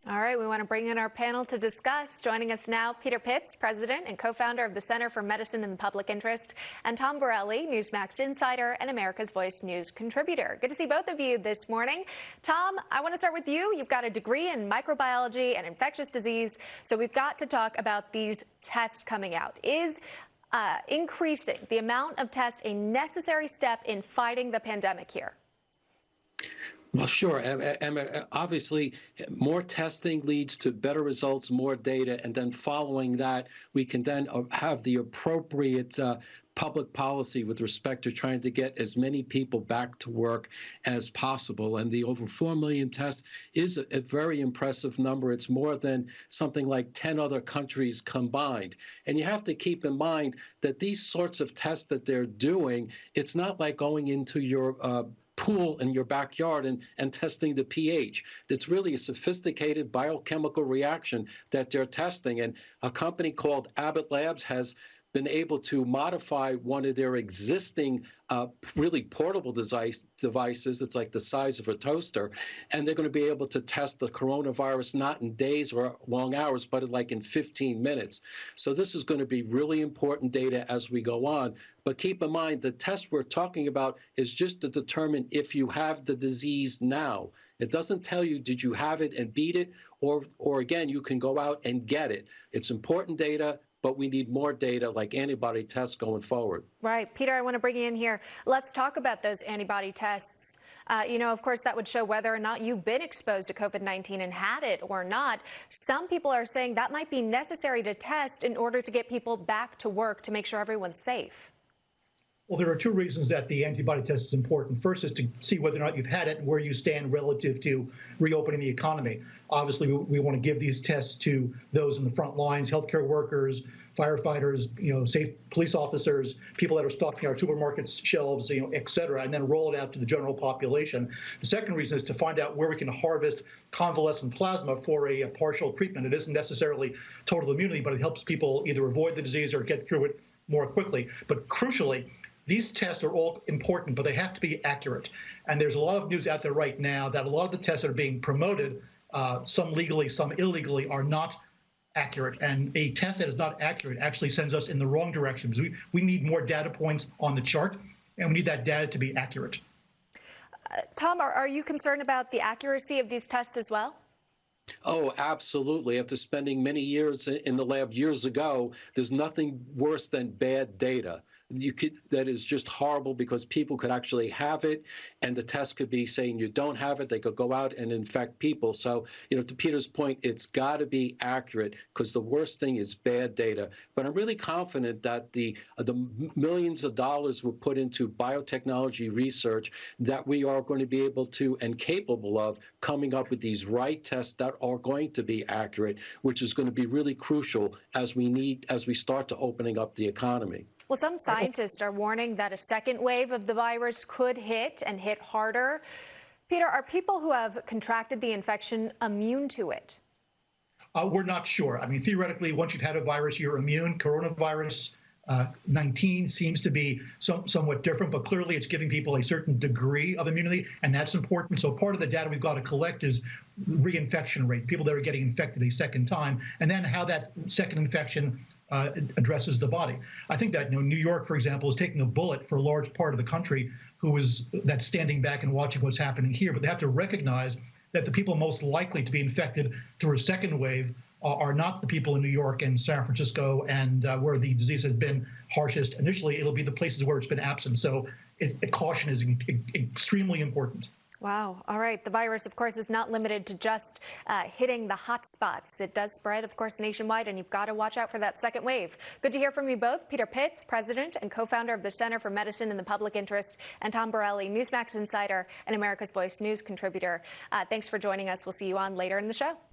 All right, we want to bring in our panel to discuss. Joining us now, Peter Pitts, president and co-founder of the Center for Medicine in the Public Interest, and Tom Borelli, Newsmax insider and America's Voice News contributor. Good to see both of you this morning. Tom, I want to start with you. You've got a degree in microbiology and infectious disease, so we've got to talk about these tests coming out. Is increasing the amount of tests a necessary step in fighting the pandemic here? Well, sure. And obviously, more testing leads to better results, more data, and then following that, we can then have the appropriate public policy with respect to trying to get as many people back to work as possible. And the over 4 million tests is a very impressive number. It's more than something like 10 other countries combined. And you have to keep in mind that these sorts of tests that they're doing, it's not like going into your pool in your backyard and testing the pH. It's really a sophisticated biochemical reaction that they're testing. And a company called Abbott Labs has been able to modify one of their existing really portable devices. It's like the size of a toaster. And they're going to be able to test the coronavirus not in days or long hours, but like in 15 minutes. So this is going to be really important data as we go on. But keep in mind, the test we're talking about is just to determine if you have the disease now. It doesn't tell you, did you have it and beat it, or again, you can go out and get it. It's important data, but we need more data like antibody tests going forward. Right. Peter, I want to bring you in here. Let's talk about those antibody tests. Of course, that would show whether or not you've been exposed to COVID-19 and had it or not. Some people are saying that might be necessary to test in order to get people back to work to make sure everyone's safe. Well, there are two reasons that the antibody test is important. First is to see whether or not you've had it and where you stand relative to reopening the economy. Obviously, we want to give these tests to those in the front lines, healthcare workers, firefighters, safe police officers, people that are stocking our supermarkets shelves, et cetera, and then roll it out to the general population. The second reason is to find out where we can harvest convalescent plasma for a partial treatment. It isn't necessarily total immunity, but it helps people either avoid the disease or get through it more quickly. But crucially, these tests are all important, but they have to be accurate. And there's a lot of news out there right now that a lot of the tests that are being promoted, some legally, some illegally, are not accurate. And a test that is not accurate actually sends us in the wrong direction, because we need more data points on the chart, and we need that data to be accurate. Tom, are you concerned about the accuracy of these tests as well? Oh, absolutely. After spending many years in the lab years ago, there's nothing worse than bad data. That is just horrible, because people could actually have it, and the test could be saying you don't have it. They could go out and infect people. So, to Peter's point, it's got to be accurate, because the worst thing is bad data. But I'm really confident that the millions of dollars we put into biotechnology research, that we are going to be able to and capable of coming up with these right tests that are going to be accurate, which is going to be really crucial as we start to opening up the economy. Well, some scientists are warning that a second wave of the virus could hit and hit harder. Peter, are people who have contracted the infection immune to it? We're not sure. I mean, theoretically, once you've had a virus, you're immune. Coronavirus 19 seems to be somewhat different, but clearly it's giving people a certain degree of immunity, and that's important. So part of the data we've got to collect is reinfection rate, people that are getting infected a second time, and then how that second infection addresses the body. I think that New York, for example, is taking a bullet for a large part of the country that's standing back and watching what's happening here. But they have to recognize that the people most likely to be infected through a second wave are not the people in New York and San Francisco and where the disease has been harshest initially. It'll be the places where it's been absent. So caution is extremely important. Wow. All right. The virus, of course, is not limited to just hitting the hot spots. It does spread, of course, nationwide, and you've got to watch out for that second wave. Good to hear from you both. Peter Pitts, president and co-founder of the Center for Medicine in the Public Interest, and Tom Borelli, Newsmax insider and America's Voice News contributor. Thanks for joining us. We'll see you on later in the show.